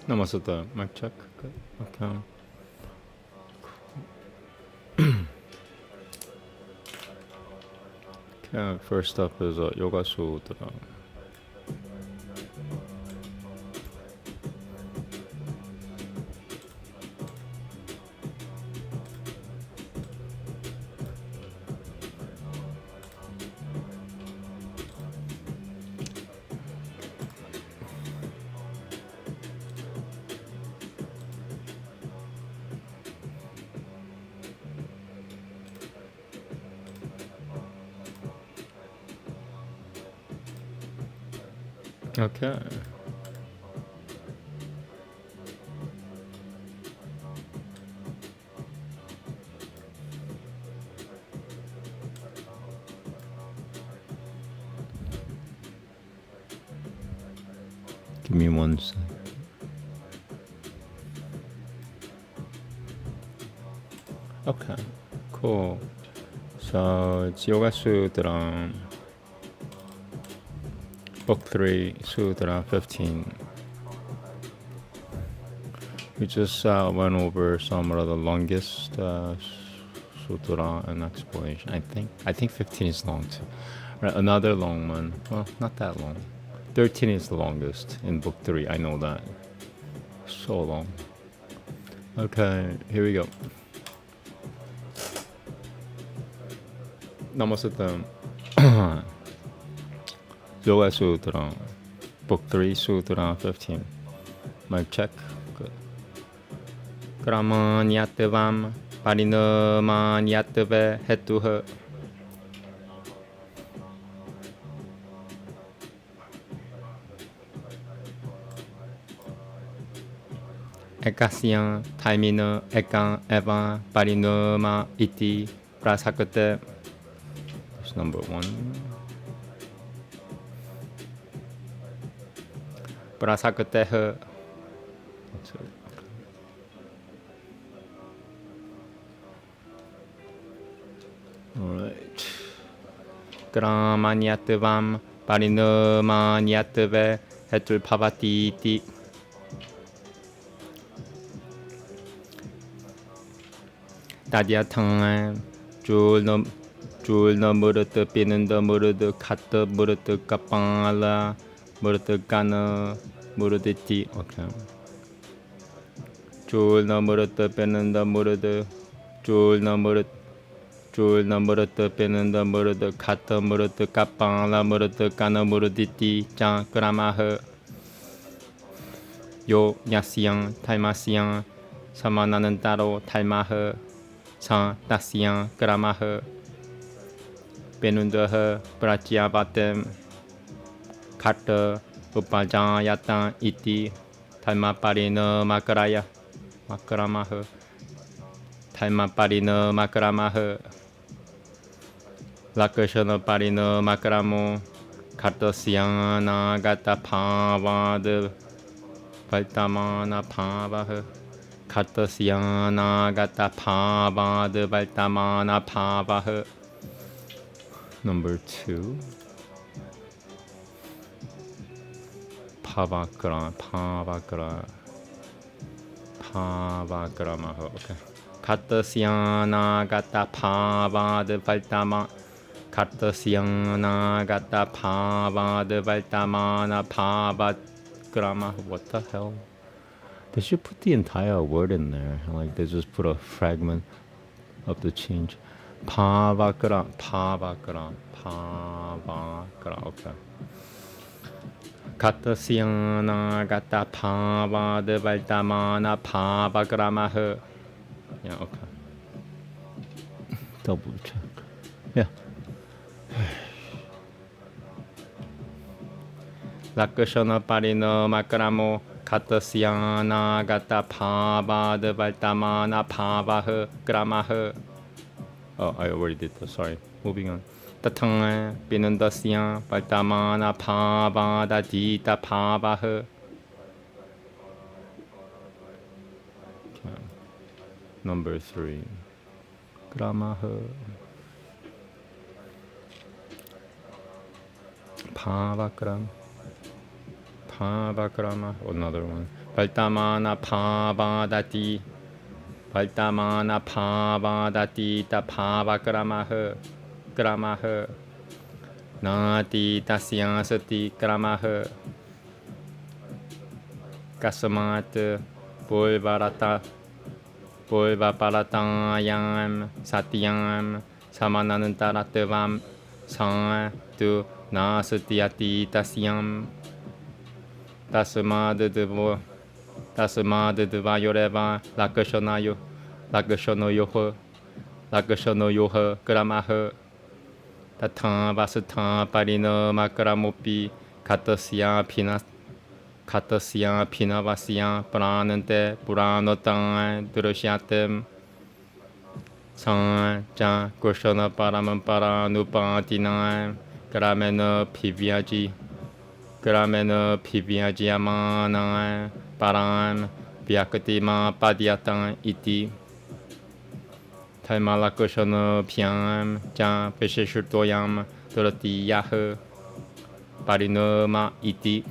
Namaste. Mic check. Good. Okay. Okay. First up is Yoga Sutra. Okay. Give me 1 second. Okay, cool. So it's Yoga Sutra, Book 3, Sutra 15. We just went over some of the longest sutra and explanation. I think 15 is long too. Right, another long one. Well, not that long. 13 is the longest in book 3. I know that. So long. Okay, here we go. Namaste. Yoga Sutra, Book 3, Sutra 15. Mic check. Good. Kramanyatvam parinamanyatve hetuha. Ekasya taimina ekan eva parinama iti prasakate. That's number 1. Prasakateha. That's it. Alright. Gramanyatvam parinamanyatve hetul pavati iti. Tadyatang julna murata pinanda murata kata murata kapala murata gana murati. Okay. Julna murata pinanda murata julna murata pinanda murata kata murata kapala murata gana murati cha gramaha yo yasyang taimasyang samananantaro taimaha sa dasyang gramaha penundaha pratyavatem kata upajayata iti taimaparina makaraya makaramaha taimaparina makaramaha lakashana parina makaramo kartasyana gata pavad valtamana pavaha kartasyana gata pavad valtamana pavaha. Number 2. Pavakra. Okay. Kartasyana gata pavad valtama. Kartasyana gata pavad valtamana pavad grama. What the hell? They should put the entire word in there. Like they just put a fragment of the change. Pavakra. Okay. Katasyana gata pavad valtamana pavagramaha. Yeah, okay. Double check. Yeah. Lakashana parina makramo katasyana gata pavad valtamana pavaha gramaha. Oh, I already did that. Sorry. Moving on. Tatang binandasya valtamana pavada dita pavaha. Number 3. Gramaha. Pavakram. Pavakrama, another one. Paltamana Pavadati. Paltamana Pavadati ta Pavakramaha. Gramaha. Nati tasyansati gramaha. Kasamat Pulvarata. Pulvaparatayam Satyam Samanantaratavam Sa tu Nasatyati tasyam. Tasmadadva yoreva lakashanayo lakashanoyoha gramaha tatan vasatan parinama gramopi katasya pinavasya pranante puranotan drusyatem san jan kushana paranupantina gramena pivyaji Gramena Pivyajyamana Param Vyakatima Padyatan Iti Taimalakushana Pyam Jan Visheshutoyam Durati Yah Parinoma Iti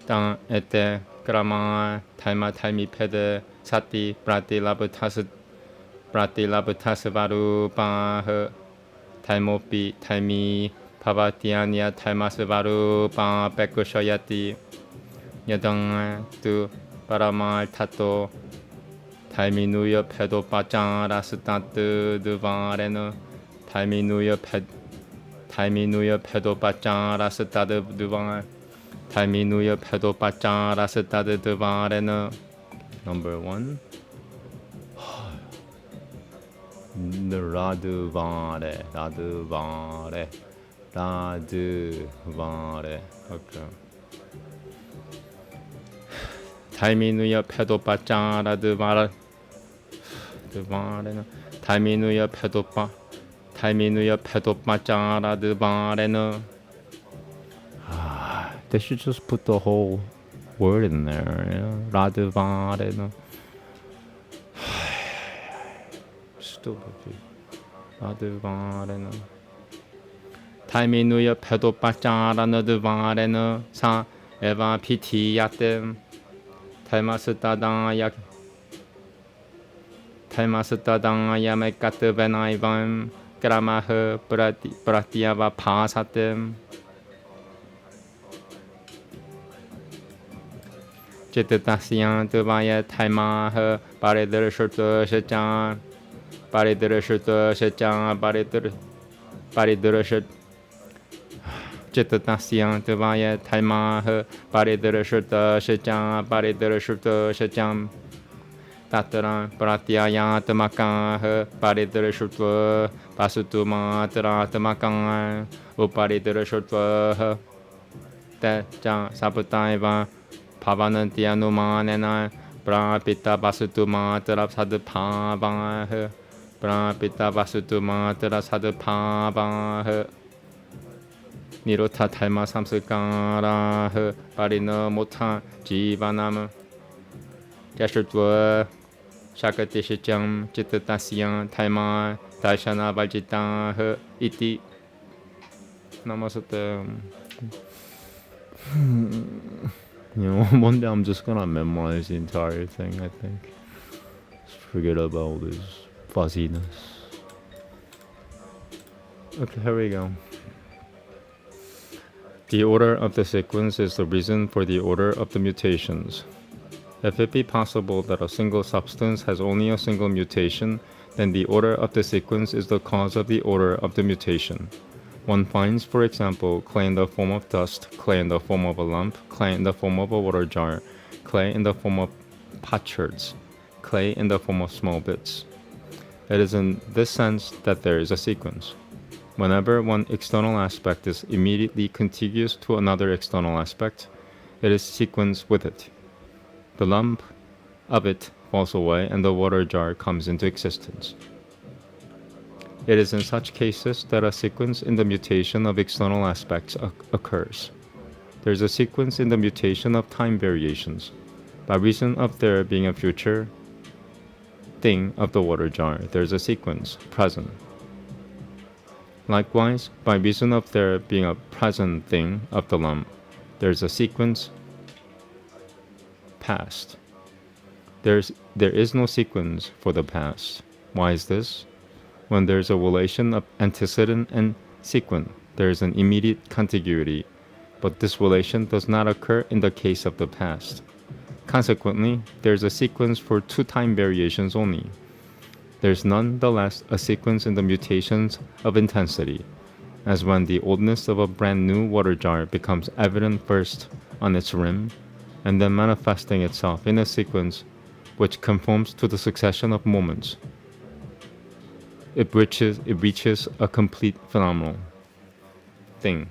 Tan ete Grama Taima Taimi Pede Sati Prati Labutas Pratilabhutasvarupaha Taimopi Taimi Pavatianya Taimasvarupa Pekushayati Yadang tu Paramal Tato Taiminuya Pedopachara Sutatu Duvarena Taiminuya Pedopachara Sutadu Duvar Taiminuya Pedopachara Sutadu Duvarena. Number 1. Raduvare. Okay. Taiminuya pedopachara duvara. Taiminuya pedopachara duvarena. They should just put the whole word in there. Raduvarena. Raduvarena. Taiminuya pedopacharana duvarena sa eva piti yatem. Taimasutadanya mekatavenaivam gramaha pratyava pasatem. Chitatasyan tuvaya taimaha paridarashurta shachan. Paridarashurta shachan paridarashurta Chitatasyan tuvaya taimaha paridarashurta shachan Tataran pratyayatmakaha paridarashurta pasutumatratmakaha uparidarashurta Techa saputaiva pavanantyanumanena prapita pasutumatra sadpavaha Prapita vasudumatra sadpavaha Nirota taima samskara parina mota jivanam Jashutva shakatishacham chitatasyan taima dashana vajitah iti. Namaste. One day I'm just gonna memorize the entire thing, I think. Just forget about all this fuzziness. Okay, here we go. The order of the sequence is the reason for the order of the mutations. If it be possible that a single substance has only a single mutation, then the order of the sequence is the cause of the order of the mutation. One finds, for example, clay in the form of dust, clay in the form of a lump, clay in the form of a water jar, clay in the form of potsherds, clay in the form of small bits. It is in this sense that there is a sequence. Whenever one external aspect is immediately contiguous to another external aspect, it is sequenced with it. The lump of it falls away and the water jar comes into existence. It is in such cases that a sequence in the mutation of external aspects occurs. There is a sequence in the mutation of time variations. By reason of there being a future thing of the water jar, there's a sequence, present. Likewise, by reason of there being a present thing of the lump, there's a sequence, past. There is no sequence for the past. Why is this? When there's a relation of antecedent and sequent, there is an immediate contiguity, but this relation does not occur in the case of the past. Consequently, there's a sequence for two time variations only. There's nonetheless a sequence in the mutations of intensity, as when the oldness of a brand new water jar becomes evident first on its rim, and then manifesting itself in a sequence which conforms to the succession of moments. It reaches a complete phenomenal thing.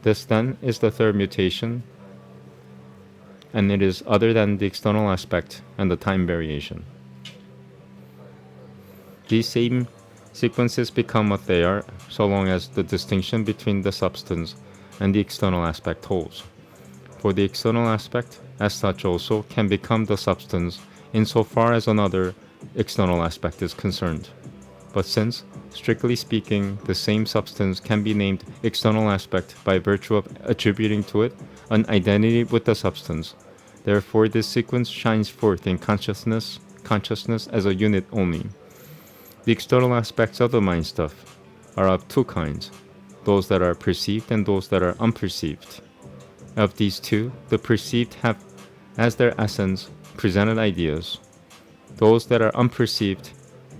This then is the third mutation, and it is other than the external aspect and the time variation. These same sequences become what they are, so long as the distinction between the substance and the external aspect holds. For the external aspect, as such also, can become the substance insofar as another external aspect is concerned. But since, strictly speaking, the same substance can be named external aspect by virtue of attributing to it an identity with the substance, therefore this sequence shines forth in consciousness as a unit only. The external aspects of the mind stuff are of two kinds, those that are perceived and those that are unperceived. Of these two, the perceived have as their essence presented ideas. Those that are unperceived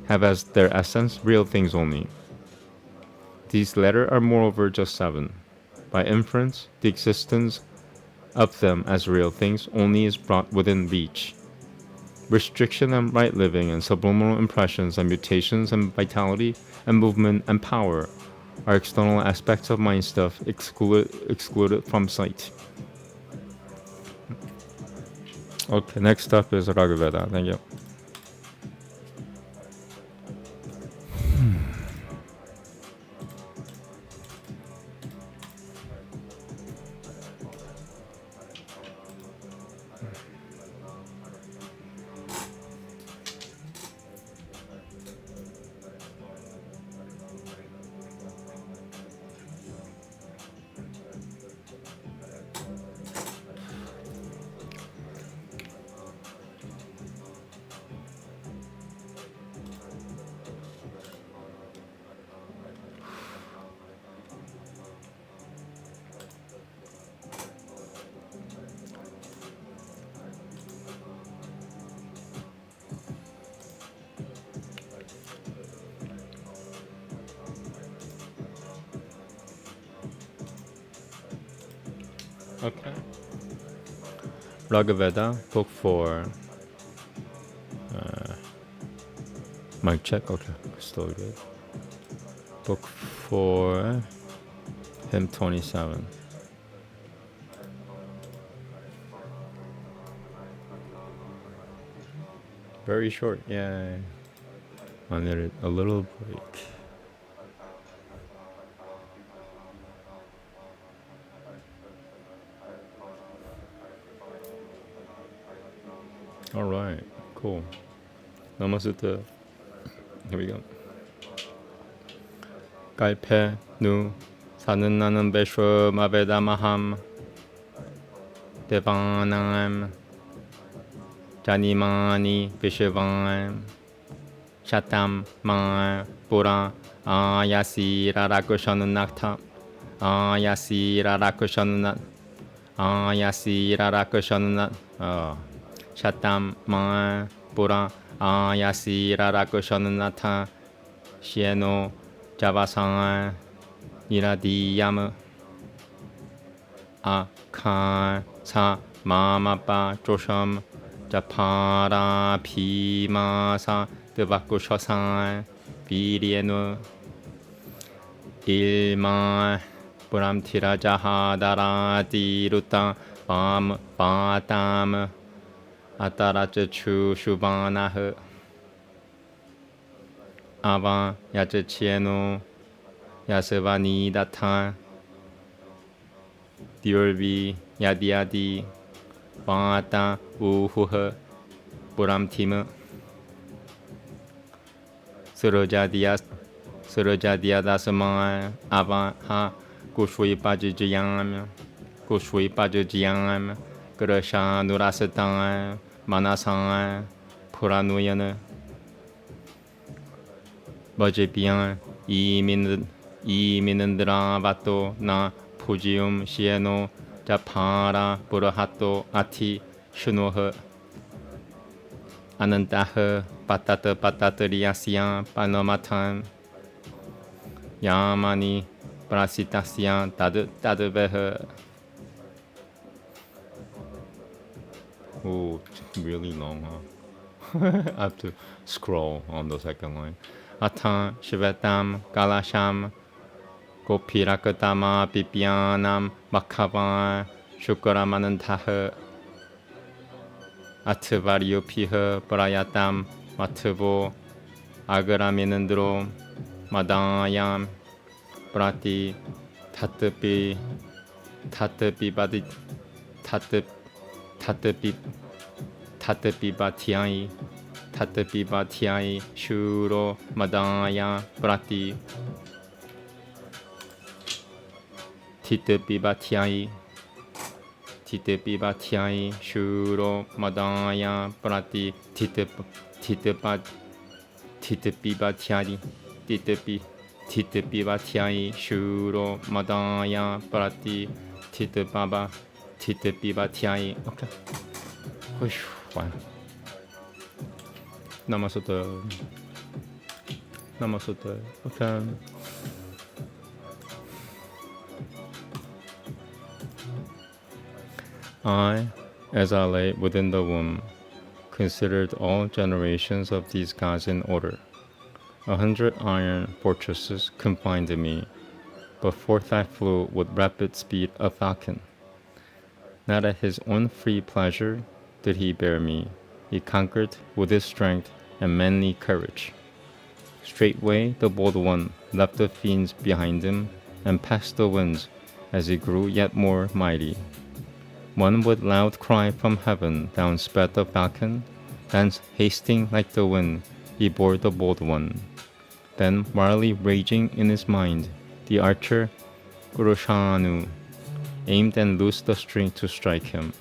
have as their essence real things only. These latter are moreover just seven. By inference, the existence of them as real things only is brought within reach. Restriction and right living and subliminal impressions and mutations and vitality and movement and power are external aspects of mind stuff excluded from sight. Okay, next up is Raga Veda. Thank you. Okay. Raga Veda, book 4. Mic check. Okay, still good. Book 4, hymn 27. Very short. Yeah. I needed a little break. All right, cool. Namaste. Here we go. 갈패 누 사는 나는 배슈 마베다마함 대방남 자니마니 비시방 샤탐 마 보라 아야시라라쿠션은 낙타 아야시라라쿠션은 낙 아야시라라쿠션은 낙 샤탐 마 보라 아야시라라쿠션은 낙타 시에노 자바상 이라디야무 아카사 마마바 조섬 자파라 비마사 드바쿠셔상 비리에누 일마 브람티라자하다라 디루타 바담 아따라쯔 추슈바나흐 아바 야쯔치에노 야스바니다타 디올비 야디야디 바타 우후흐 보람티무 Surajadiya dasamaya avaha kushwi pajijayam kushwi pajijayam grasha nurasataya manasaya puranuyana Vajepiyan iminandra vato na pujium shieno japara burahato ati shunoha anantaha patata riyasya panamatan yamani prasitasya tadaveha. Oh, it's really long, huh? I have to scroll on the second line. Atan shivetam kalasham gopirakatama pipyanam makhavan shukaramanantaha atvaryopiha prayatam matavo agaraminandro madayam prati tatapi badi tatapi batyai shuro madaya prati titapi batyai shuro madaya prati titapi batyai shuro madaya prati titapi batyai. Okay. Fine. Namaste. Okay. I, as I lay within the womb, considered all generations of these gods in order. 100 iron fortresses confined me, but forth I flew with rapid speed a falcon. Not at his own free pleasure did he bear me. He conquered with his strength and manly courage. Straightway the bold one left the fiends behind him and passed the winds as he grew yet more mighty. One with loud cry from heaven down sped the falcon, thence hasting like the wind he bore the bold one. Then wildly raging in his mind, the archer Gurushanu aimed and loosed the string to strike him.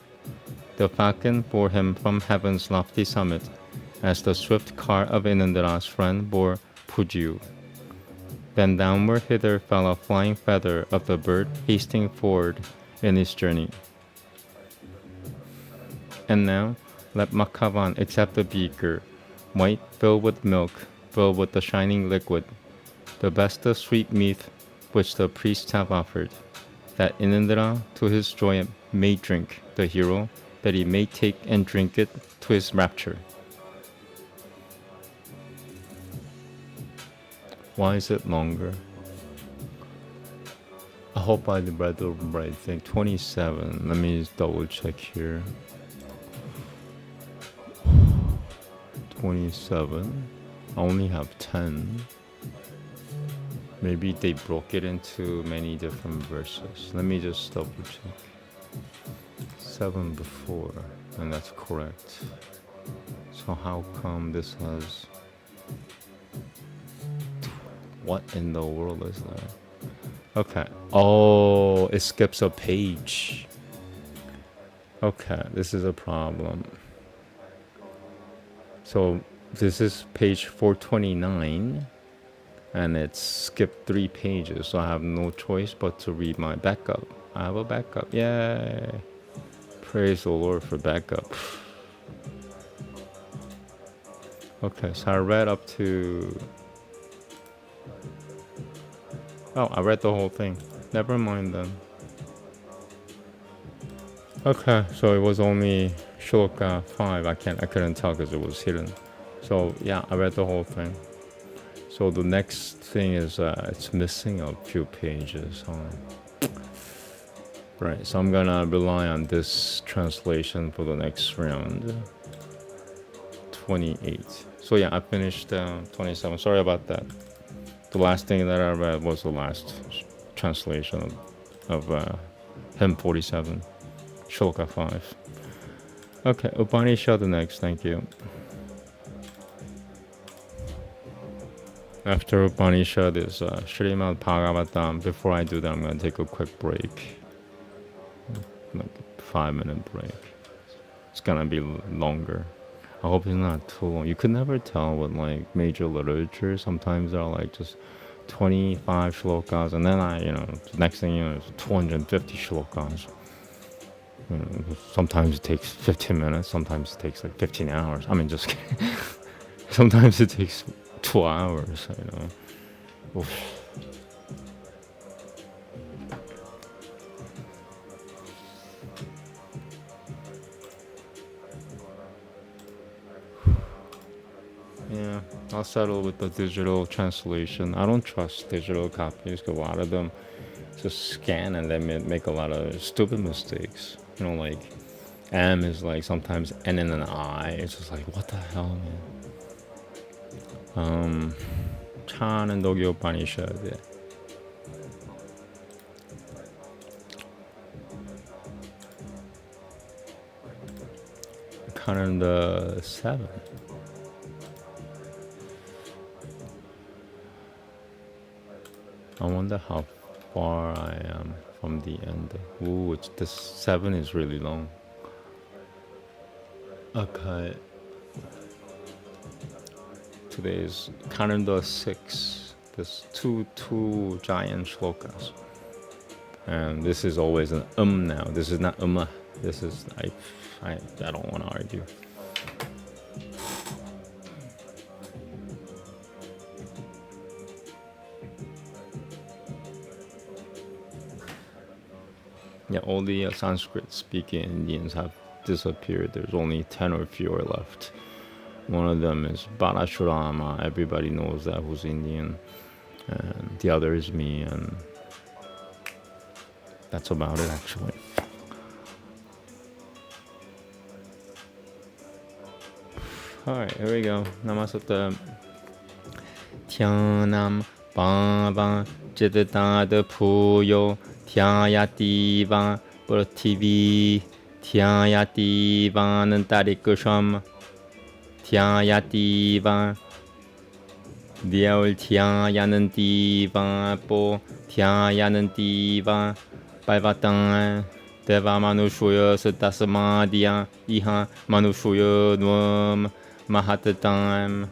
The falcon bore him from heaven's lofty summit, as the swift car of Inandra's friend bore Puju. Then downward hither fell a flying feather of the bird hasting forward in his journey. And now let Makhavan accept the beaker, white filled with milk, filled with the shining liquid, the best of sweet meat which the priests have offered, that Inandra to his joy may drink, the hero, that he may take and drink it to his rapture. Why is it longer? I hope I read the right thing. 27. Let me just double check here. 27. I only have 10. Maybe they broke it into many different verses. Let me just double check. 7 before, and that's correct. So how come this has... What in the world is that? Okay. Oh, it skips a page. Okay, this is a problem. So this is page 429, and it's skipped 3 pages, so I have no choice but to read my backup. I have a backup. Yay! Praise the Lord for backup. Okay, so I read up to... Oh, I read the whole thing. Never mind then. Okay, so it was only Shloka 5. I couldn't tell because it was hidden. So yeah, I read the whole thing. So the next thing is it's missing a few pages. Right, so I'm gonna rely on this translation for the next round. 28. So yeah, I finished 27. Sorry about that. The last thing that I read was the last translation of hymn 47, Shloka 5. Okay, Upanishad next, thank you. After Upanishad is Shrimad Bhagavatam. Before I do that, I'm going to take a quick break. Like a 5-minute break. It's going to be longer. I hope it's not too long. You could never tell with like major literature. Sometimes they're like just 25 shlokas, and then next thing you know, it's 250 shlokas. Sometimes it takes 15 minutes, sometimes it takes like 15 hours. I mean, just kidding. Sometimes it takes 2 hours, Oof. Yeah, I'll settle with the digital translation. I don't trust digital copies because a lot of them just scan and they make a lot of stupid mistakes. Like M is like sometimes N and an I. It's just like, what the hell, man? Chan and Upanishad. Calendar 7. I wonder how far I am from the end. Ooh, this 7 is really long. Okay. Today is calendar 6. There's two giant shlokas. And this is always an now. This is not This is, I don't want to argue. Yeah, all the Sanskrit speaking Indians have disappeared. There's only 10 or fewer left. One of them is Parashurama. Everybody knows that, who's Indian. And the other is me, and that's about it, actually. Alright, here we go. Namaste. Tianam Baba Jitata Puyo Tiayati Prativi Tiayati Nantarikusam Tiayati Diaul Tiayananti Po Tiayananti Bhavatan Deva Manushuya Satasamadia Iha Manushuya Num Mahatatam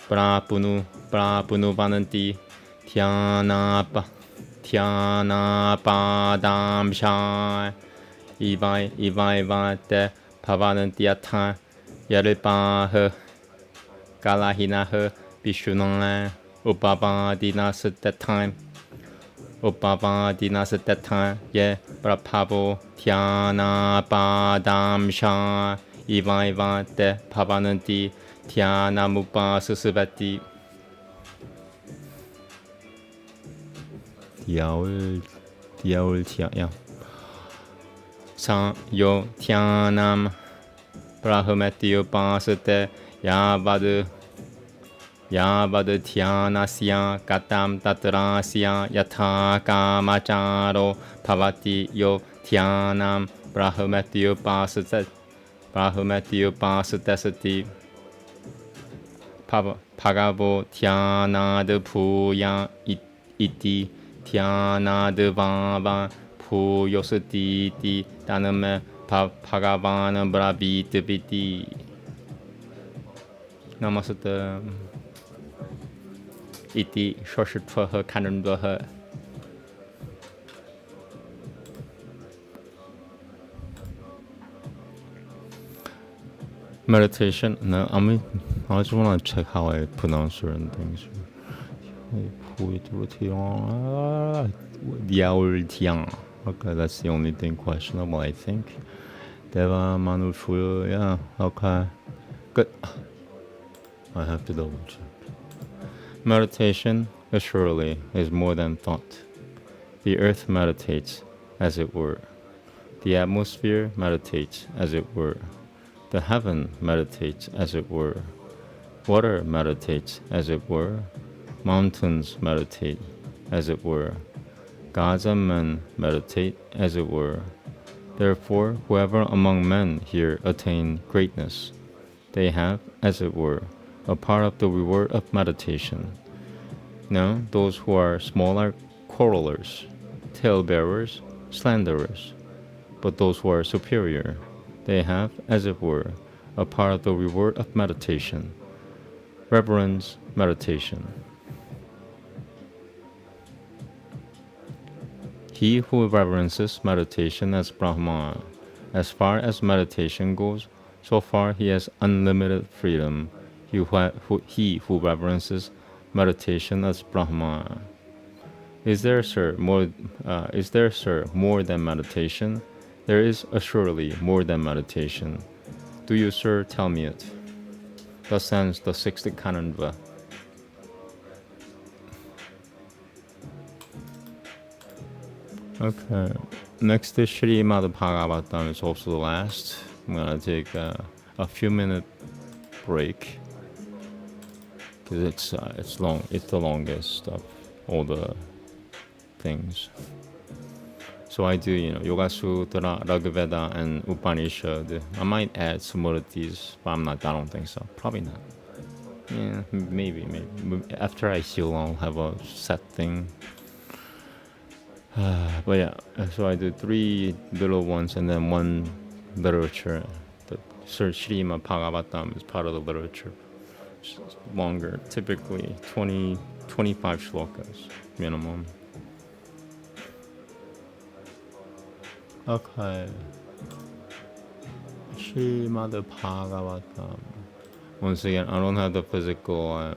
Prapunu Vananti Tiana Padam Shai Ivai Te Pavanantiata Yaripah Galahina Bishunang Upaba Dinas at that time. Upaba Dinas at that time. Yeah, Brapavo Tiana Padam Shai Ivai Te Pavananti Tiana Mupa Susubati Diaul Tia, yeah. San Yo Tianam Prahumetio Pasate Yabadu Tianasya Katam Tatrasya Yataka Macharo Pavati Yo Tianam Prahumetio Pasatesati Pagavo Tiana de Puya Iti Tiana de Vava Puyosati Daname Pagavana Bravita Viti. Namaste. Iti Shoshitvaha Kanandaha. Meditation? No, I just want to check how I pronounce certain things. Okay, that's the only thing questionable, I think. Deva Manushuya, yeah, okay. Good. I have to double check. Meditation, assuredly, is more than thought. The earth meditates, as it were. The atmosphere meditates, as it were. The heaven meditates, as it were. Water meditates, as it were. Mountains meditate, as it were. Gods and men meditate, as it were. Therefore, whoever among men here attain greatness, they have, as it were, a part of the reward of meditation. No, those who are small are quarrelers, tale-bearers, slanderers. But those who are superior, they have, as it were, a part of the reward of meditation. Reverence meditation. He who reverences meditation as Brahman, as far as meditation goes, so far he has unlimited freedom. He who reverences meditation as Brahman. Is there, sir, more than meditation? There is assuredly more than meditation. Do you, sir, tell me it? Thus ends the sixth Kananva. Okay, next is Shrimad Bhagavatam. It's also the last. I'm gonna take a few minute break because it's long. It's the longest of all the things. So I do, Yoga Sutra, Veda, and Upanishad. I might add some more of these, but I don't think so. Probably not. Yeah, maybe. After I heal, I'll have a set thing. But yeah, so I do 3 little ones and then 1 literature. The Shrimad Bhagavatam is part of the literature. It's longer, typically 25 shlokas minimum. Okay. Shrimad Bhagavatam. Once again, I don't have the physical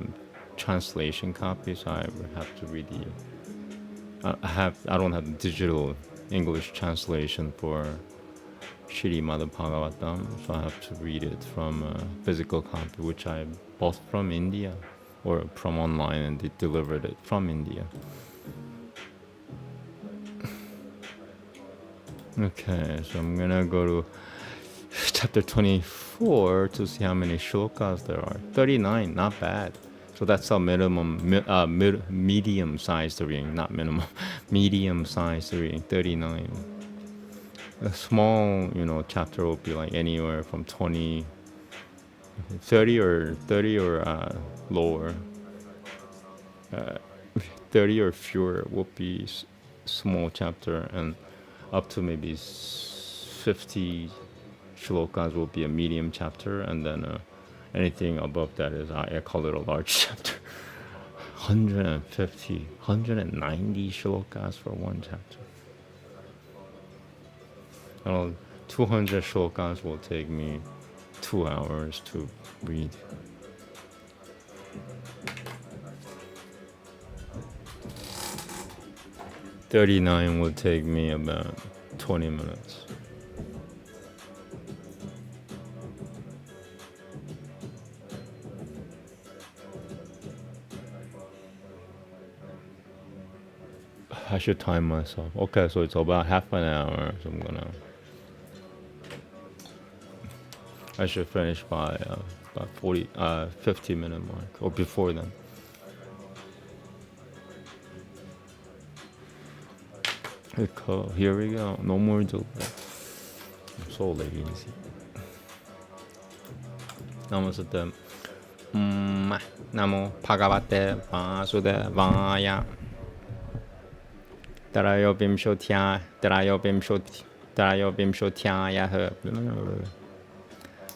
translation copy, so I have to read the. I don't have the digital English translation for Shrimad Bhagavatam, so I have to read it from a physical copy, which I bought from India, or from online, and they delivered it from India. Okay, so I'm gonna go to chapter 24 to see how many shlokas there are. 39, not bad. So that's a medium-sized reading, not minimum. Medium-sized reading, 39. A small, chapter will be like anywhere from 30 or lower. 30 or fewer will be small chapter, and up to maybe 50 shlokas will be a medium chapter, and then anything above that is, I call it a large chapter. 150, 190 shlokas for one chapter. 200 shlokas will take me 2 hours to read. $39 will take me about 20 minutes. I should time myself. Okay, so it's about half an hour, so I should finish by about 50-minute mark, or before then. Here we go. No more delay. I'm so lazy. Namaste. Namo Bhagavate Vasudevaya. Tarayo Vimshotyaya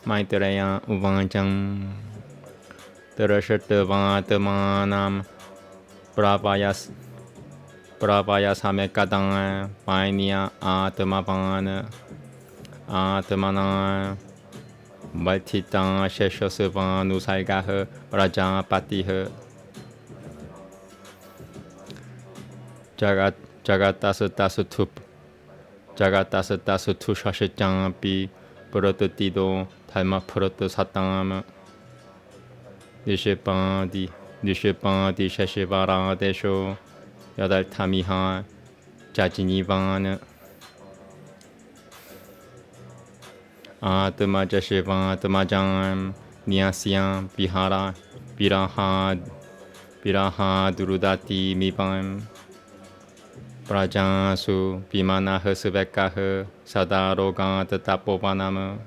Maitreya Uvajam Tarashatavaatamanam Pravaya Samekadang Painya Atmavana Atmana Baltitang Sheshosvanusaigaha Rajapatiha Jagatasatu Shashichampi Purotatido Talma Purota Satama Dishipandi Shashivara Desho Yadal Tamiha Jajinivan Atma Jashivan Tamajam Nyasyam Bihara Viraha Durudati Mibam Prajasu Bimana Hesvekaha Sadaroga Tatapovanama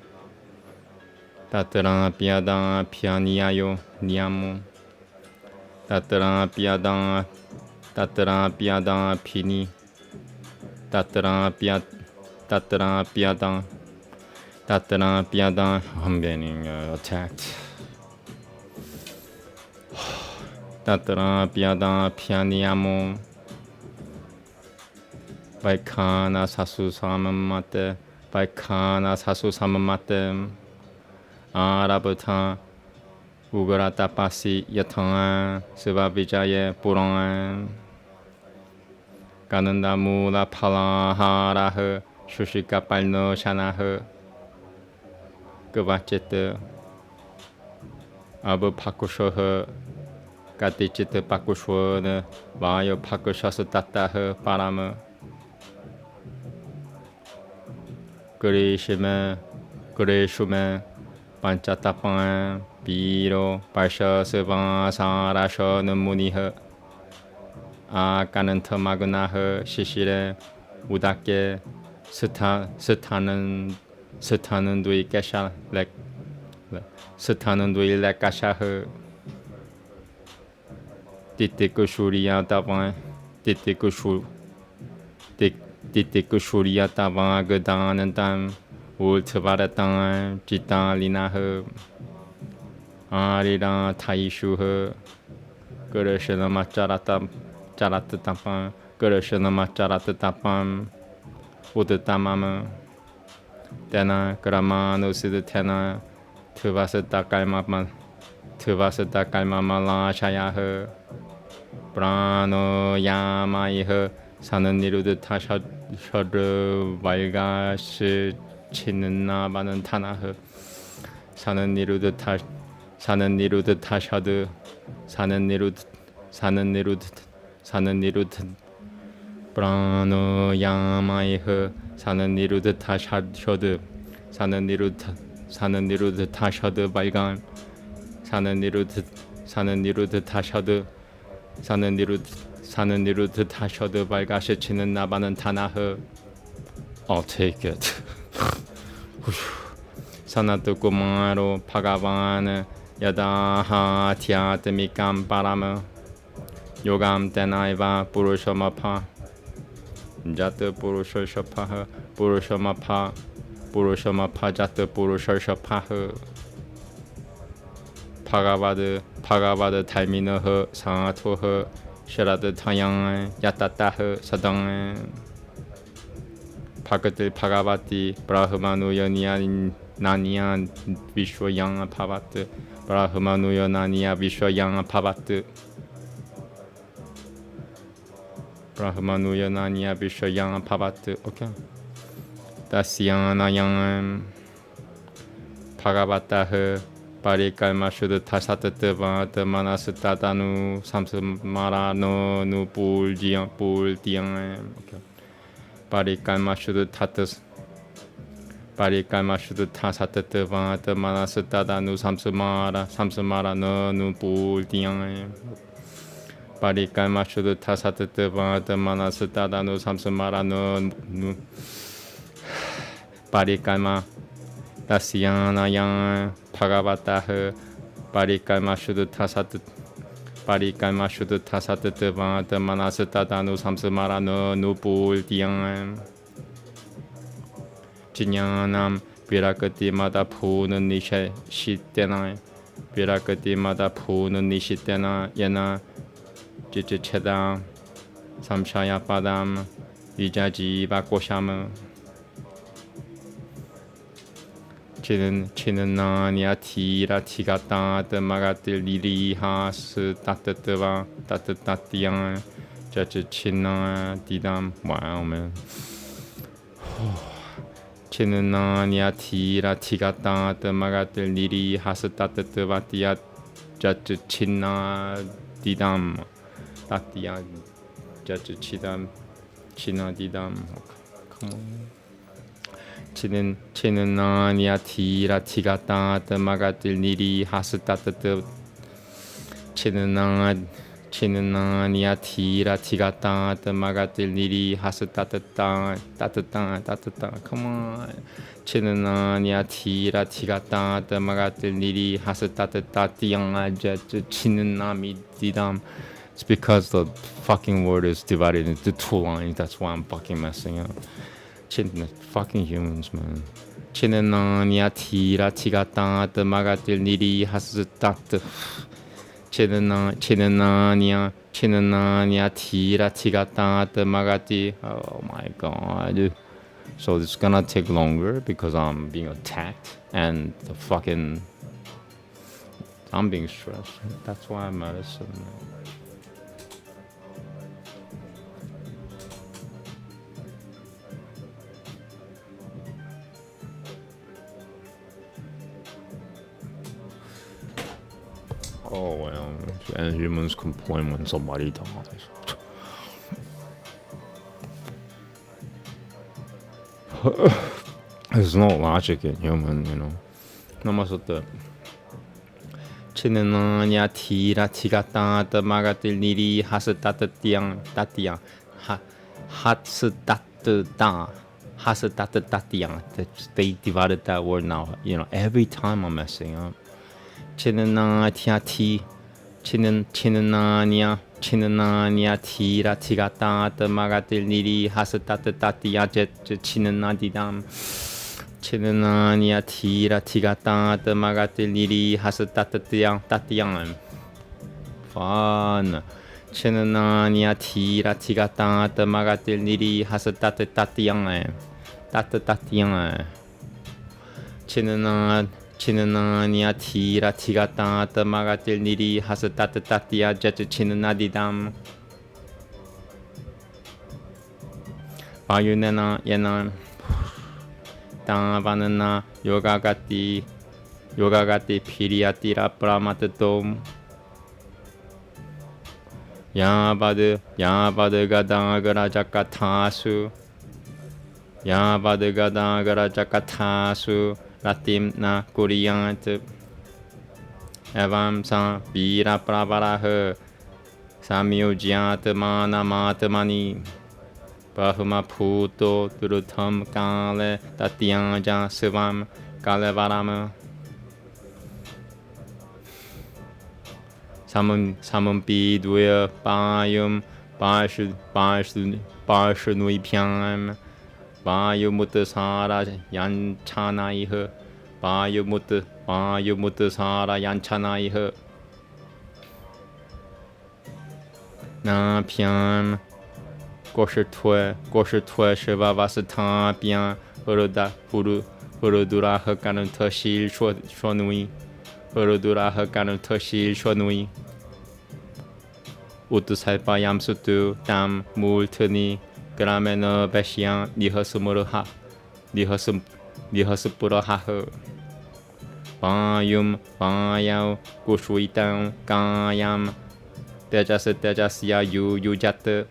Tatra Piada Pianiayo Niamu Tatara piadang pini. Tatara piadang. I'm getting attacked. Tatara piadang pianiamo. Vaikana sasu samamate. Vaikana sasu samamate. Arabuta. Ugarata pasi yatanga. Siva vijaye puranga. Gananda mula palaharaha. Shushika palno shanaha. Gavachete. Abu pakushoha. Gatichite pakushwana. Vayo pakushasa tataha parama. Gurishima. Gurishuma. Panchatapan. Biro. Parsha Sivan Sarasha Namuniha. Kananta Magunaha. Shishire. Udake. Satanan Dui Kesha. Satanan Dui Lekashaha. Titikushuriya Tavan. Titikushuriya Tavan Gadanantam. Ultavaratang Jitan Linaha. Arira Taishuha. Gurashana Macharata Charatapam. Gurashana Macharatapam. Udatamama. Tena Gramano Siddhatena. Tuvasata Kaimama Shayaha. Prano Yamaiha. Sananiruda Tashadra Valgash Chinna Banantanaha. Sananiruda Tashadu. Sananiruda Prano Yamaiha. Sananiruda Tashadu. Sananiruda Tashadu Valgan. Sananiruda Tashadu. Sananiruda Tashadu Valgash Chinna Banantanaha. I'll take it. Sanatu Kumaro Bhagavan Yadaha Tyatmikam Parama Yogam Tenaiva Purushamapa Jata Purushashapaha Purushamapa Jata Purushashapaha Bhagavad Taiminaha Sanatoha Sharad Tayang Yatataha Sadang Bhagati Bhagavati Brahmanuya Naniya Vishwayang Pavat Brahmanuya Naniya Vishwayang Pavat Brahmanuya Naniya Vishwayang Pavat. Okay. Dasyana Yang Bhagavataha Parikalma Shuddha Tasatava Manasatadanu Samsamara no Nupul Diang. Okay. Parikalma Shuddha Tasatava Manasatadanu Samsamara no Nupul Diang. Parikalma Shuddha Tasatava Manasatadanu Samsamara no Parikalma Dasyana Yang Bhagavataha Parikalma Shuddha Tasatava Manasatadanu Samsamara no Nupul Diang. Jinyanam Virakati Mada Puna Nishitena Virakati Mada Puna Nishitena Yana Jichedam Samshaya Padam Vijaji Vakoshama Chinananya Tira Tigata Magatil Lirihas Tatatatiyan Jachina Didam. Wow, man. Chinananya Tira Tigata Magatil Lirihas Tatatatiyan Jachina Didam. Tatiya Jachidam China Didam. Come on. Chinananya Tira Tigata Magatil Niri Hasatata Chinananya 치는나니야 티라 티가따 뜨마가뜰 니리 하스 따뜻따 따뜻따 따뜻따 come on 치는나니야 티라 티가따 뜨마가뜰 니리 하스 따뜻따 띠양아제 치는나미 디담. It's because the fucking word is divided into 2 lines. That's why I'm fucking messing up. Fucking humans, man. 치는나니야 티라 티가따 뜨마가뜰 니리 하스 따뜻 치는나니야 티라 티가따 뜨마가띠. Oh my god. So it's gonna take longer because I'm being attacked and the fucking I'm being stressed. That's why I'm medicine. Oh well, and humans complain when somebody dies. There's no logic in human, you know. Namaste. 치는나냐 티라 티가따 뜨마가뜰 니리 하스 따뜻띠양 따띠양 하스 따뜻따 하스 따뜻따띠양. They divided that word now. You know, every time I'm messing up. 치는나냐 티 치는나냐 티라 티가따 뜨마가뜰 니리 하스 따뜻따띠야 제 치는나디담. 치는나니야 티라 티가따 뜨마가뜰 니리 하스 따뜻띠양 따띠양. Fun. 치는나니야 티라 티가따 뜨마가뜰 니리 하스 따뜻따띠양 따뜻따띠양. 치는나니야 티라 티가따 뜨마가뜰 니리 하스 따뜻따띠야 제츠 치는나디담. 바유네나 예나 따바는나 요가가띠 피리아띠라 프라마트돔. 야바드가다그라자카타수 야바드가다그라자카타수 라팀나 꾸리양트 에밤사 비라 프라바라흐 사미오지아트 마나마트마니 Bahuma puto durutam kale tatyanja sivam kale varama. Samun biduya bayum barshnui pyam bayumutasara yanchanaiha bayumutasara yanchanaiha na pyam Gosher tue sheva vasata bien Hurudura hakanan tashil shonui Hurudura hakanan tashil shonui Utusaipa yamsutu dam multuni Gramena beshian nihasumuraha Nihasupuraha Bayum bayau Gushuitan gayam Tejasya yujat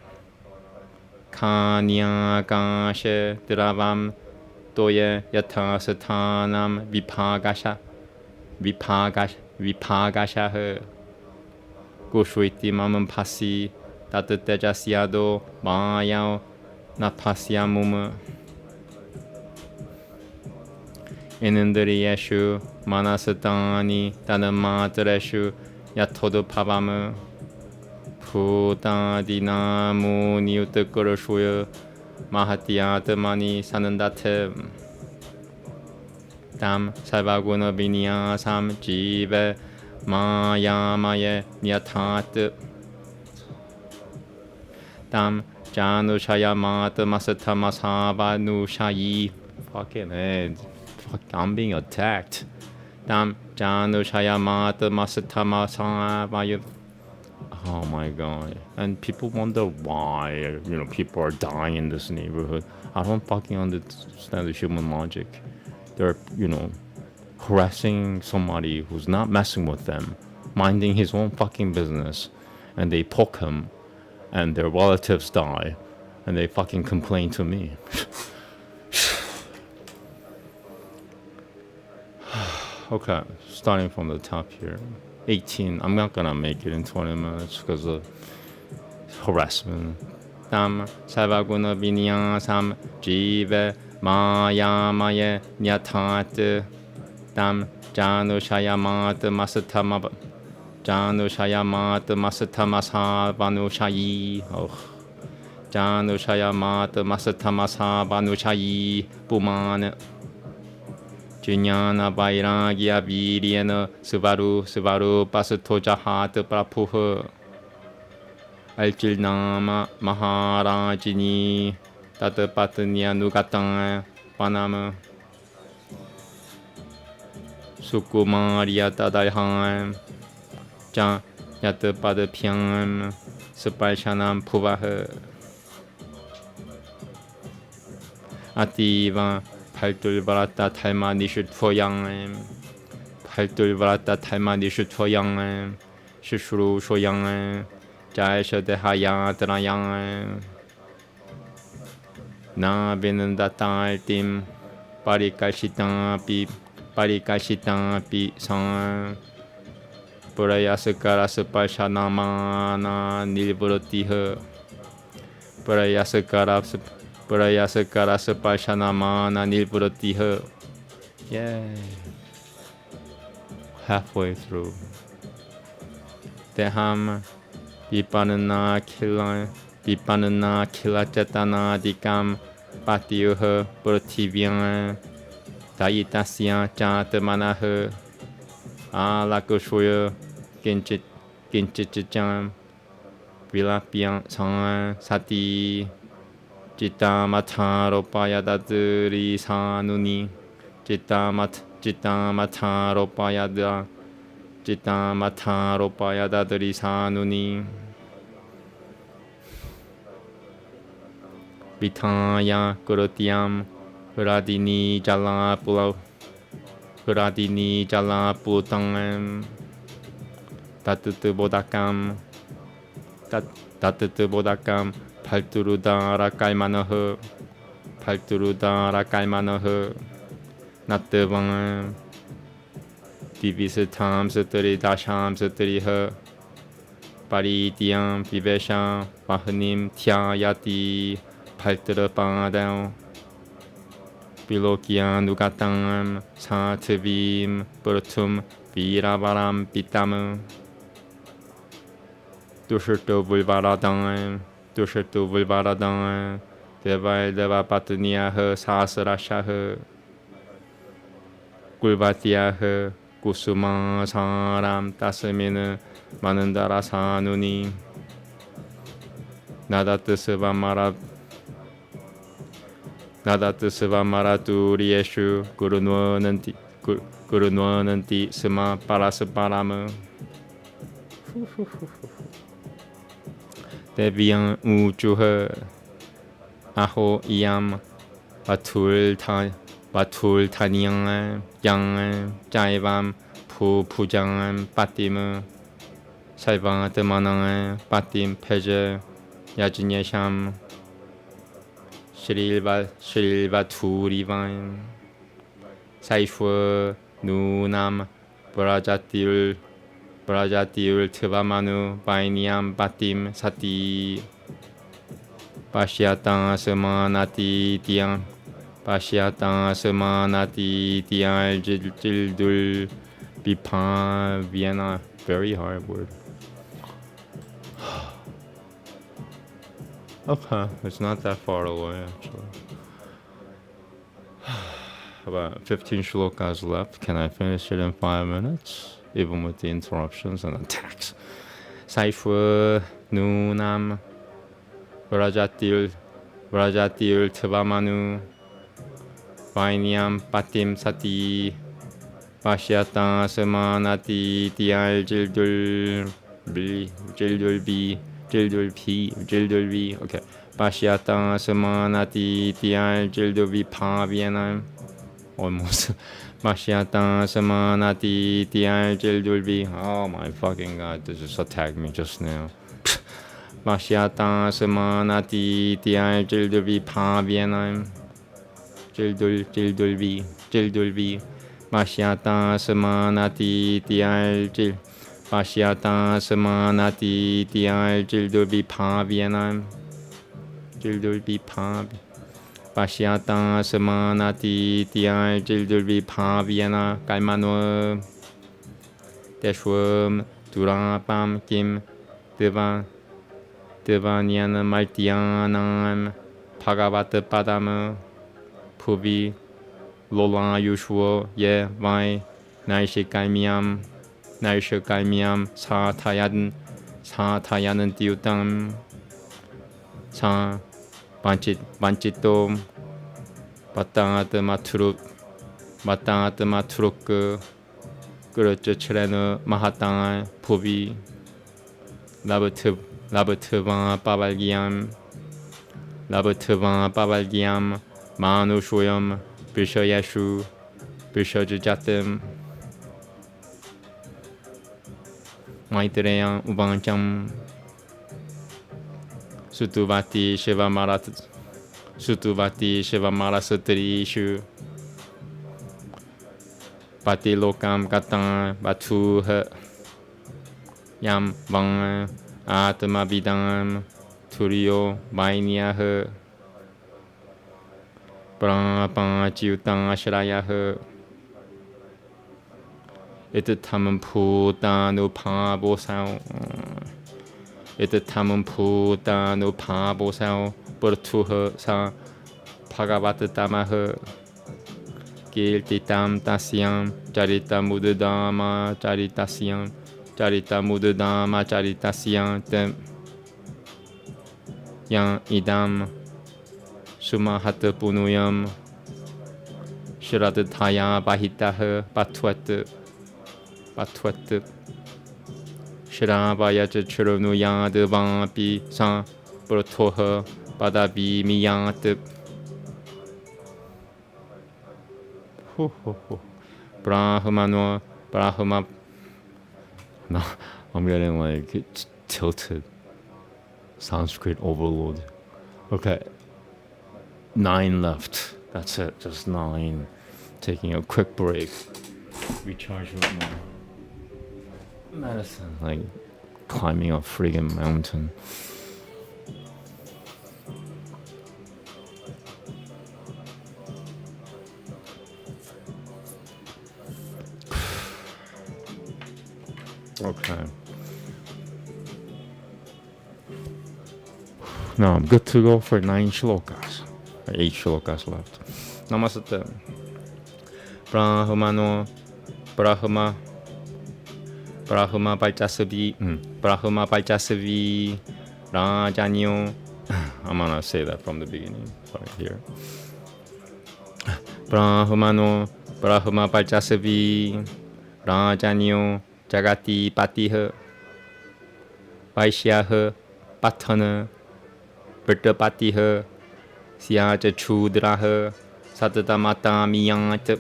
Kanya kashe dravam toye yatha sathanam vipagasha he Gushuiti mamam pasi tattejasyado mayao napasyamum Inindriyeshu manasatani tanamatreshu yatodo pavamu Putadinamu niutakurashuya Mahatiyatamani sanandatem Tam sarvaguna vinyasam jive Mayamaye nyatat Tam janushaya mata masatamasavanushai. Fucking head. Fuck, I'm being attacked. Tam janushaya mata masatamasavanushai. Oh my god. And people wonder why, you know, people are dying in this neighborhood. I don't fucking understand the human logic. They're, you know, harassing somebody who's not messing with them, minding his own fucking business, and they poke him, and their relatives die, and they fucking complain to me. Okay, starting from the top here. 18. I'm not gonna make it in 20 minutes because of harassment. Tam Savaguna Vinya Sam Jive Maya Maya Nyatat Tam Janu Shayamat Masatama Janu Shayamat Masatamasa Vanu Shayi Janu Shayamat Masatamasa Vanu Shayi Puman Jinyana Vairagya Viryana Suvaru Pasato Jahat Prapuha Alchilnama Maharajini Tatapatanya Nugatan Panama Sukumaria Tadaihan Jan Yatapadapiam Supashanam Puvaha Ativa Paltulvarata Talma Nishut Foyang Paltulvarata Talma Nishut Foyang Shishru Shoyang Jaisha Dehaya Trayang Na Vinandatal Tim Parikashitan Pi San Purayasakara Supashanamana Nilvuratiha Purayasakara Supashanamana Nilvuratiha. Yay! Halfway through. Deham Vipanana Kila Chetana Dikam Patiuha Purativian Dayitasya Chantamanaha Alakushuya Kinchicham Vilapian San Sati Chitamatharopaya Dadri Sanuni Chitamatharopaya Dadri Sanuni Vitaya Kurutiam Huradini Jala Putangam Tatutu Bodakam Palturudara Kalmanaha Natavang Divisatam Satari Dasham Satariha Paritiam Vivesham Vahanim Tyayati Palturapadam Bilokian Nugatang Satavim Puratum Viravaram Pitam Dushurto Vulvaradam Deva Pataniyaha Sasarashaha Gulvatiyaha Kusuma Saram Tasamina Manandara Sanuni Nadatasavamara Maratu Gurunwananti Sama Parasaparama Devian Uchuha Aho Iam Batul Tanyang Yang Jaivam Pujang Patim Saivan Temanang Patim Peja Yajinyasham Shrilva Turivan Saifwa Nunam Brajatil Tevamanu Vainiam Batim Sati Pashyatan Samanati Tian Jildul Bipan Vienna. Very hard word. Okay, it's not that far away actually. About 15 shlokas left. Can I finish it in 5 minutes? Even with the interruptions and attacks. Saifu Nunam Vrajatil Tevamanu Vainiam Patim Sati Pashyata Samanati Tial Jildul P. Okay. Pashyata Samanati Tial Jildul Pavianam. Almost. Mashyata Samanati Tial Jildul. Oh my fucking god, this just attacked me just now. Mashyata Samanati Tial Jildul Pavianam. Jildul. Mashyata Samanati Tial Pashyata samanati tial jildurbi pavianam. Jildurbi pav. Pashyata samanati tial jildurbi paviana kalmano. Deshwam durapam kim devanyana maltyanam bhagavata padam puvi lola yushwo ye vai naishikaimyam 사타야는 띄우땀 사 반치또 마땅하드 마투르크 그렇죠 체레는 마하땅 부비 라브트방 빠발기암 마누쇼염 빌셔야슈 빌셔주자뜸 마이트레양 우방짱 수투바티 쉐바마라스트리슈 바티로감 가땅 바투허 얌방 아트마비담 투리오 마이니아허 브라방지우땅 아시라야허 에뜻함은 부다누 바보사오 버투허 사 파가바트 따마허 길티땀 따시암 짜리따 무드다마 짜리따시암 짜리따 무드다마 짜리따시암 tem양 이담 수마하트 부누염 시라드 타야 바히타허 바투아트 시라바야즈 추르누야드 방비 사 브토허 바다비 미야트 후후후 브라흐마 No, I'm getting like tilted. Sanskrit overload. Okay, 9 left. That's it, just 9. Taking a quick break. Recharge with more medicine, like climbing a friggin' mountain. Okay. Now I'm good to go for 9 shlokas. 8 shlokas left. Namaste. Brahma Balchasavi Rajanyo. I'm gonna say that from the beginning. Sorry, here. Brahma Balchasavi Rajanyo Jagati Patiha Vaishyaha Patana Virtapatiha Syaja Chudraha Satadamata Miyat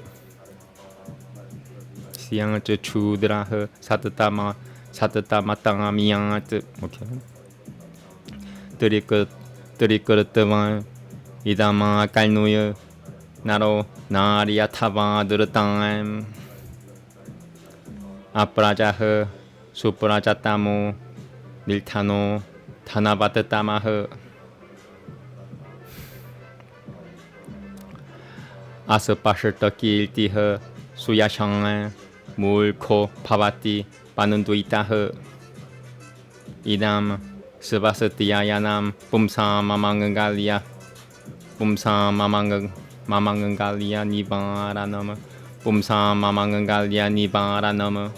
Syaja Chudraha Satadamata Miyat. Okay. Turikurtavan Idama Kalnuya Naro Nariyatava Duratan 아프라자흐 수프라자타모 밀타노 타나바트타마흐 아스파셔터키일티흐 수야샹 물코 파바티 바는두이타흐 이담 스바스티야야남 뿜사마망은갈리아 뿜사마망은갈리아 니바라나마 뿜사마망은갈리아 니바라나마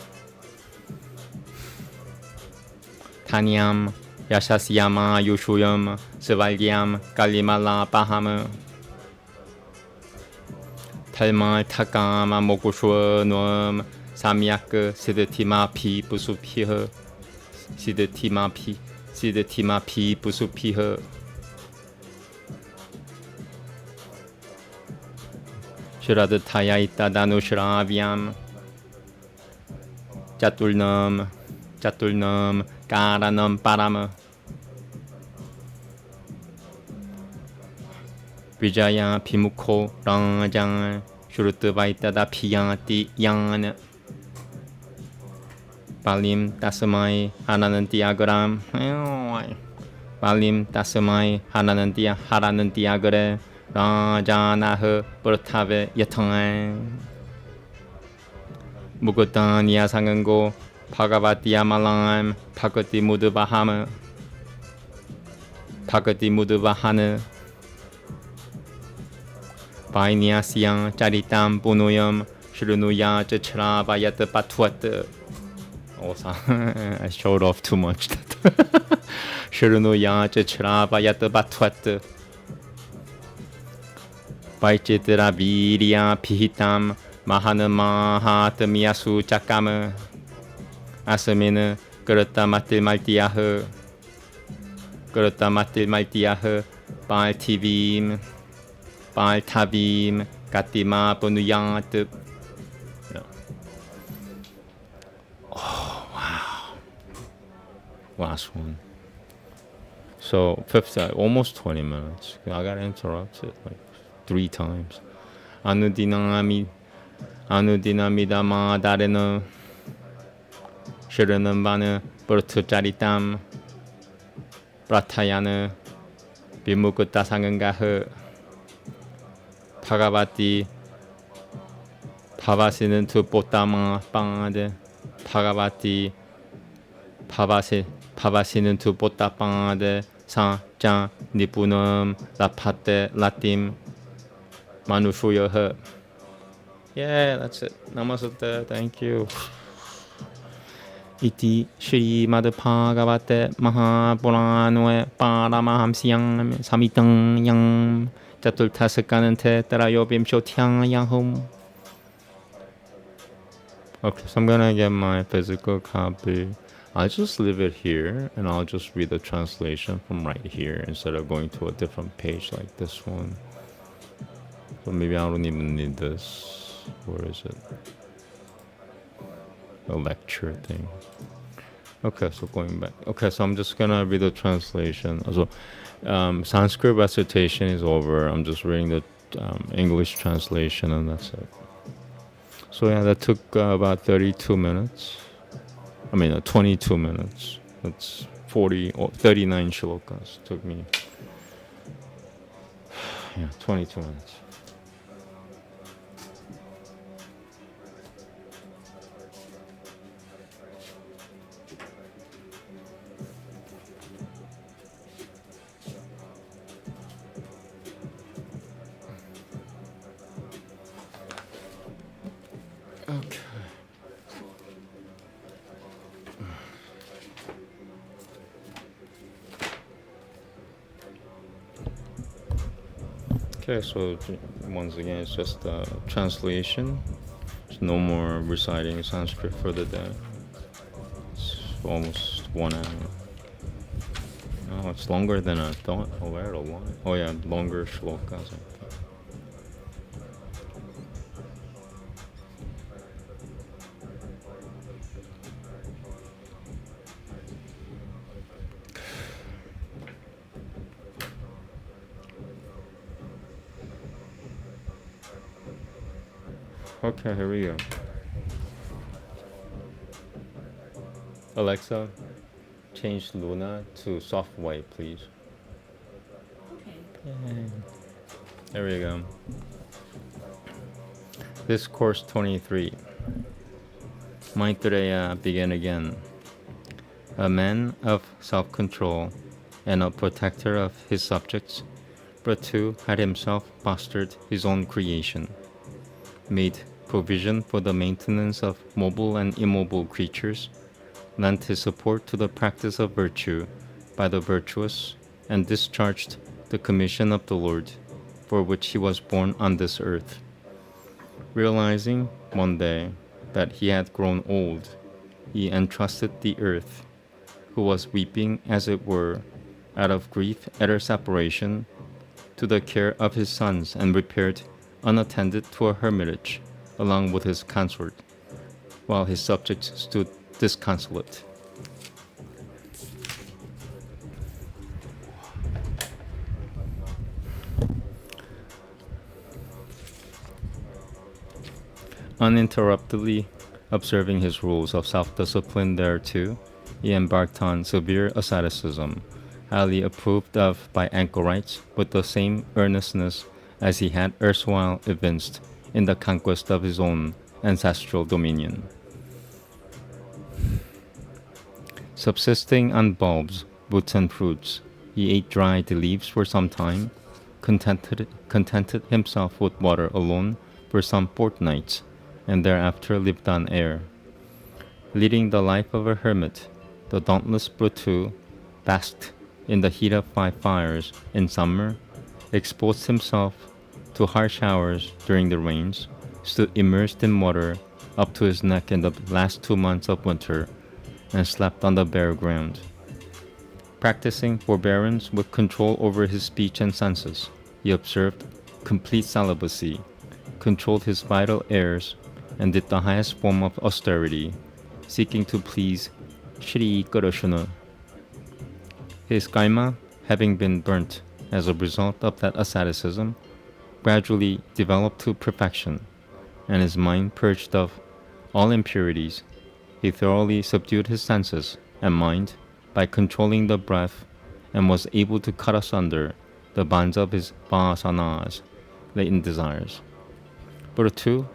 타니암 야샤시야마 유슈염 스발기암 갈리말라 바함 탈말 타까마 모구슈어 노엄 사미야크 시드티마피 부수피허 시드티마피 부수피허 슈라드 타야이따 다누슈라비암 짜툴넘 까라넘 빠라머 비자야 비무코 랑장 슈르트 바이따다 피야티 양안 Palim Tasmai Hananan Diagram. Palim Tasmai Hananan Diagre Rajanah Burtave Yatang Mugutania Sangango Pagavatia Malam Pagati Mudubahama Pagati Mudubahana Painia Siang Charitam Punuyam Shrunuya Chachra Bayat Patwat. Also, I showed off too much. Shrunuya Chachra Bayat Patwat Baichitra Virya Pihitam Mahana Mahatamiyasu Chakama Asamina Gurata Matil Maltiah Gurata Matil Maltiah Bal Tivim Bal Tavim Katima Punuyat. Oh wow. Last one. So fifth, almost 20 minutes. I got interrupted like 3 times. Anudinamidama Darena Shiranambana Burtujaritam Pratayana Bimukutta Sangangaha Bhagavati Pavasinin tu Potama Pangade Bhagavati Pavasinin tu Potapangade Sa Jan Nipunam Lapate Latim Manushuyaha. Yeah, that's it. Namaste. Thank you. Iti Shrimad Bhagavate Mahapuranoe Paramahamsyam Samitang Yang Chatultasakanante Tarayobim Shotyang Yahum. Okay, so I'm gonna get my physical copy. I'll just leave it here and I'll just read the translation from right here instead of going to a different page like this one. So maybe I don't even need this. Where is it? The lecture thing. Okay, so going back. Okay, so I'm just gonna read the translation. So Sanskrit recitation is over. I'm just reading the English translation and that's it. So yeah, that took about 32 minutes. I mean 22 minutes. That's 40 or 39 shlokas. Took me 22 minutes. Okay, so once again, it's just a translation. There's no more reciting Sanskrit for the day. It's almost 1 hour. Oh, it's longer than I thought. Oh, where a lot. Oh yeah, longer shlokas. Okay, here we go. Alexa, change Luna to soft white, please. Okay. There we go. Discourse 23. Maitreya began again. A man of self-control and a protector of his subjects, Prathu had himself fostered his own creation, made provision for the maintenance of mobile and immobile creatures, lent his support to the practice of virtue by the virtuous, and discharged the commission of the Lord, for which he was born on this earth. Realizing one day that he had grown old, he entrusted the earth, who was weeping as it were, out of grief at her separation, to the care of his sons, and repaired unattended to a hermitage, along with his consort, while his subjects stood disconsolate. Uninterruptedly, Observing his rules of self-discipline thereto, he embarked on severe asceticism, highly approved of by anchorites with the same earnestness as he had erstwhile evinced in the conquest of his own ancestral dominion. Subsisting on bulbs, roots, and fruits, he ate dried leaves for some time, contented himself with water alone for some fortnights, and thereafter lived on air. Leading the life of a hermit, the dauntless Brutu basked in the heat of 5 fires in summer, exposed himself to harsh hours during the rains, stood immersed in water up to his neck in the last 2 months of winter, and slept on the bare ground. Practicing forbearance with control over his speech and senses, he observed complete celibacy, controlled his vital airs, and did the highest form of austerity, seeking to please Shri Kurushuna. His kaima, having been burnt as a result of that asceticism, gradually developed to perfection, and his mind purged of all impurities. He thoroughly subdued his senses and mind by controlling the breath, and was able to cut asunder the bonds of his vasanas, latent desires. Brutu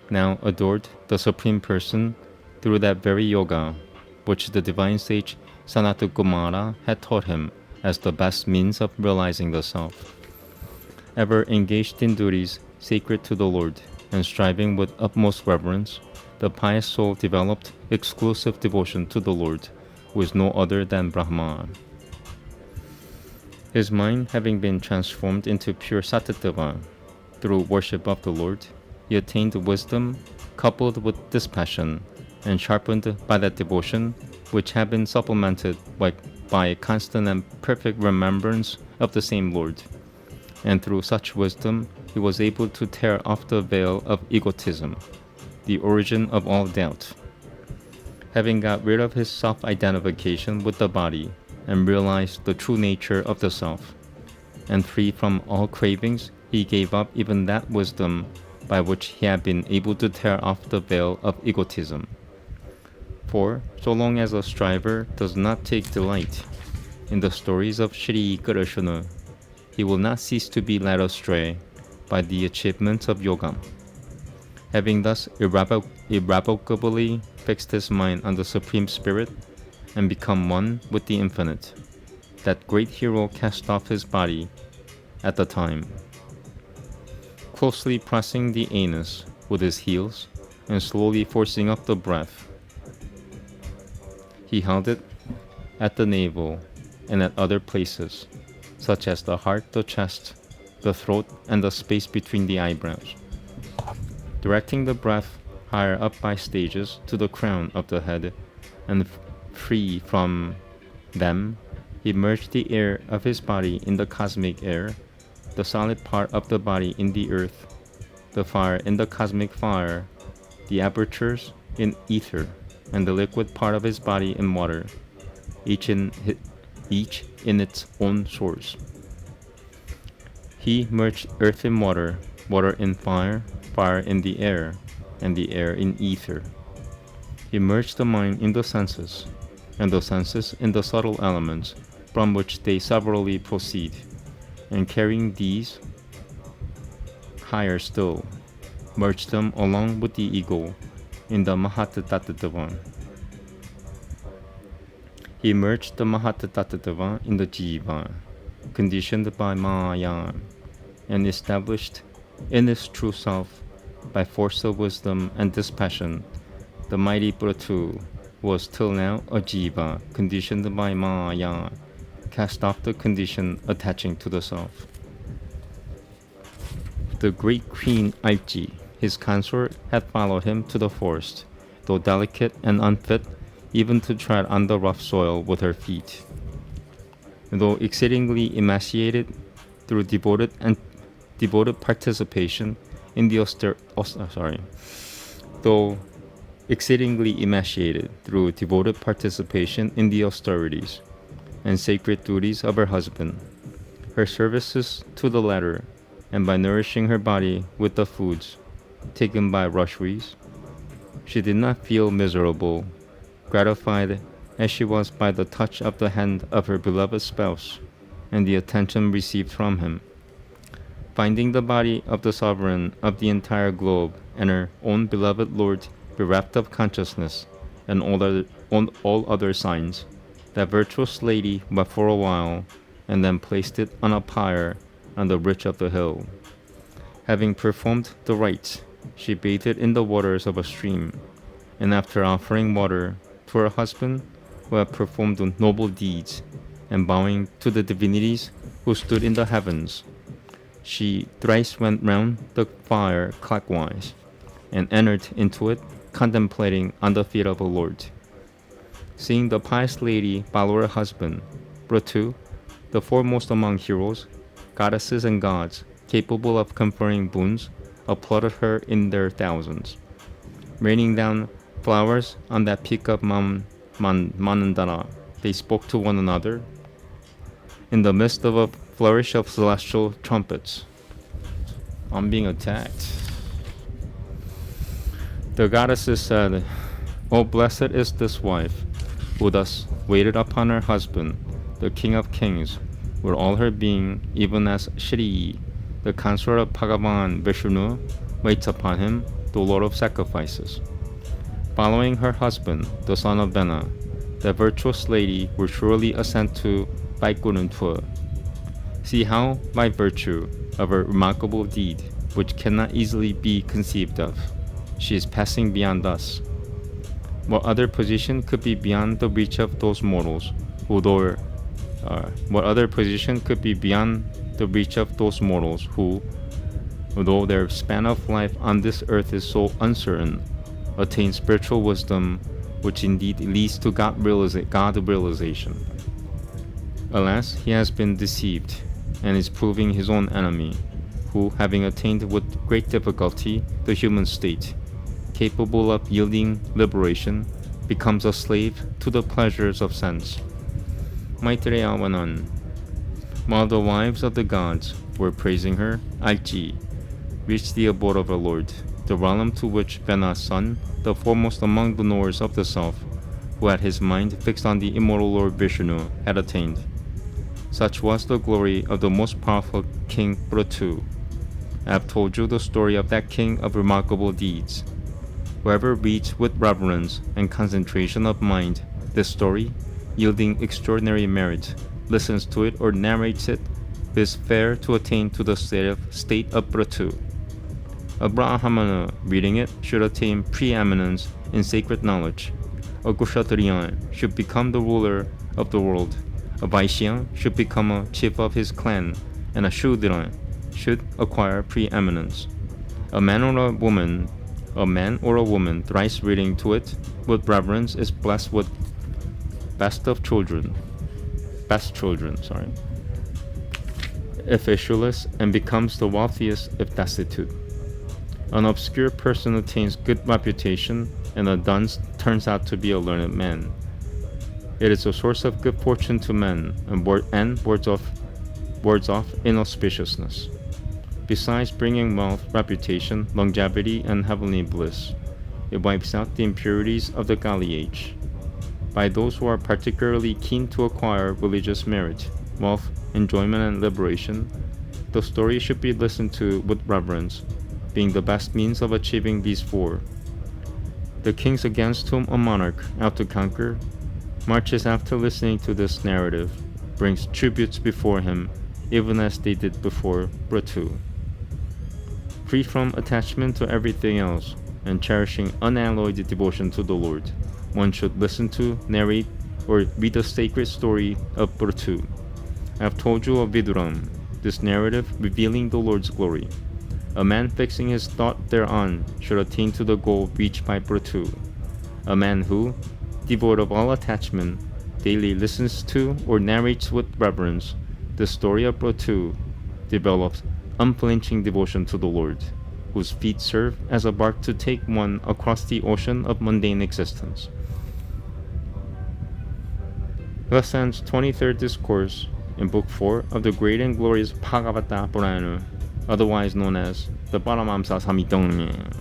now adored the Supreme Person through that very yoga which the divine sage Sanatakumara had taught him as the best means of realizing the self. Ever engaged in duties sacred to the Lord and striving with utmost reverence, the pious soul developed exclusive devotion to the Lord, who is no other than Brahman. His mind having been transformed into pure Sattva through worship of the Lord, he attained wisdom coupled with dispassion, and sharpened by that devotion, which had been supplemented by a constant and perfect remembrance of the same Lord. And through such wisdom, he was able to tear off the veil of egotism, the origin of all doubt. Having got rid of his self-identification with the body and realized the true nature of the self, and free from all cravings, he gave up even that wisdom by which he had been able to tear off the veil of egotism. For, so long as a striver does not take delight in the stories of Shri Kurushuna, he will not cease to be led astray by the achievements of yoga. Having thus irrevocably fixed his mind on the Supreme Spirit and become one with the Infinite, that great hero cast off his body at the time, closely pressing the anus with his heels and slowly forcing up the breath. He held it at the navel and at other places, such as the heart, the chest, the throat, and the space between the eyebrows. Directing the breath higher up by stages to the crown of the head, and free from them, he merged the air of his body in the cosmic air, the solid part of the body in the earth, the fire in the cosmic fire, the apertures in ether, and the liquid part of his body in water, each in its own source. He merged earth in water, water in fire, fire in the air, and the air in ether. He merged the mind in the senses, and the senses in the subtle elements from which they severally proceed, and carrying these higher still, merged them along with the ego in the Mahatattva. He merged the Mahatattva in the Jiva, conditioned by Maya, and established in its true self by force of wisdom and dispassion. The mighty Brutu was till now a Jiva, conditioned by Maya, cast off the condition attaching to the self. The great queen Aipji, his consort, had followed him to the forest, though delicate and unfit even to tread on the rough soil with her feet. Though exceedingly emaciated through devoted participation in the austerities and sacred duties of her husband, her services to the latter, and by nourishing her body with the foods taken by Rashris, She did not feel miserable, gratified as she was by the touch of the hand of her beloved spouse and the attention received from him. Finding the body of the sovereign of the entire globe and her own beloved Lord bereft of consciousness and all other signs, that virtuous lady wept for a while and then placed it on a pyre on the ridge of the hill. Having performed the rites, she bathed it in the waters of a stream, and after offering water to her husband who had performed noble deeds, and bowing to the divinities who stood in the heavens, she thrice went round the fire clockwise, and entered into it, contemplating on the feet of the Lord. Seeing the pious lady follow her husband, Prithu, the foremost among heroes, goddesses and gods, capable of conferring boons, applauded her in their thousands. Raining down flowers on that peak of Mount Manandara, they spoke to one another in the midst of a flourish of celestial trumpets. I'm being attacked. The goddesses said, "Oh, blessed is this wife, who thus waited upon her husband, the King of Kings, with all her being, even as Shri, the consort of Bhagavan Vishnu, waits upon him, the Lord of sacrifices." Following her husband, the son of Vena, the virtuous lady will surely ascend to Vaikunthā. See how, by virtue of a remarkable deed, which cannot easily be conceived of, she is passing beyond us. What other position could be beyond the reach of those mortals who, though their span of life on this earth is so uncertain, attain spiritual wisdom, which indeed leads to God realization. Alas, he has been deceived, and is proving his own enemy, who, having attained with great difficulty the human state, capable of yielding liberation, becomes a slave to the pleasures of sense. Maitreya went on. While the wives of the gods were praising her, Alchi reached the abode of her Lord, the realm to which Vena's son, the foremost among the knowers of the self, who had his mind fixed on the immortal Lord Vishnu, had attained. Such was the glory of the most powerful King Prithu. I have told you the story of that king of remarkable deeds. Whoever reads with reverence and concentration of mind this story, yielding extraordinary merit, listens to it or narrates it, is fair to attain to the state of Prithu. A Brahmana reading it should attain preeminence in sacred knowledge. A Kshatriya should become the ruler of the world. A Vaishya should become a chief of his clan, and a Shudra should acquire preeminence. A man or a woman thrice reading to it with reverence is blessed with best children, if issueless, and becomes the wealthiest if destitute. An obscure person attains good reputation, and a dunce turns out to be a learned man. It is a source of good fortune to men, and wards off inauspiciousness. Besides bringing wealth, reputation, longevity, and heavenly bliss, it wipes out the impurities of the Kali age. By those who are particularly keen to acquire religious merit, wealth, enjoyment, and liberation, the story should be listened to with reverence, being the best means of achieving these four. The kings against whom a monarch, out to conquer, marches after listening to this narrative, brings tributes before him, even as they did before Prithu. Free from attachment to everything else, and cherishing unalloyed devotion to the Lord, one should listen to, narrate, or read the sacred story of Prithu. I have told you of Viduram, this narrative revealing the Lord's glory. A man fixing his thought thereon should attain to the goal reached by Prithu. A man who, devoid of all attachment, daily listens to or narrates with reverence the story of Prithu, develops unflinching devotion to the Lord, whose feet serve as a bark to take one across the ocean of mundane existence. Thus ends 23rd Discourse in Book 4 of the great and glorious Bhagavata Purana, otherwise known as the Paramamsa Samhita.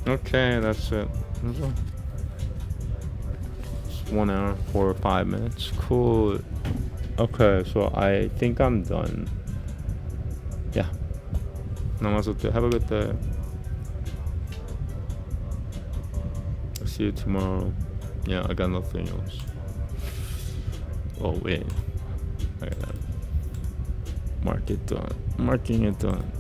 Okay, that's it. It's 1 hour, 4 or 5 minutes. Cool. Okay, so I think I'm done. Yeah. Namaste. Have a good day. I'll see you tomorrow. Yeah, I got nothing else. Oh wait, I gotta mark it done. Marking it done.